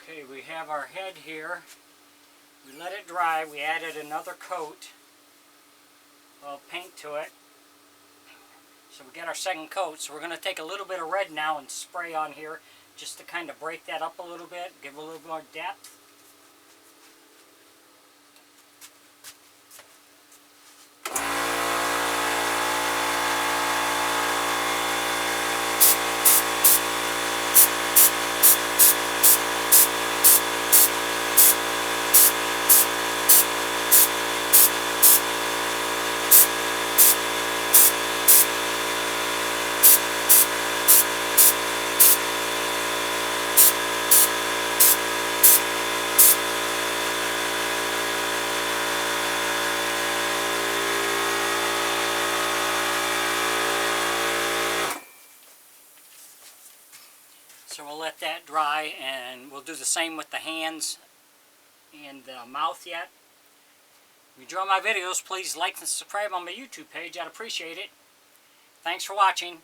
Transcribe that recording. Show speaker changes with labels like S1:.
S1: Okay, we have our head here. We let it dry. We added another coat of paint to it. So we get our second coat. So we're going to take a little bit of red now and spray on here just to kind of break that up a little bit, give it a little more depth. So we'll let that dry, and we'll do the same with the hands and the mouth yet. If you enjoy my videos, please like and subscribe on my YouTube page. I'd appreciate it. Thanks for watching.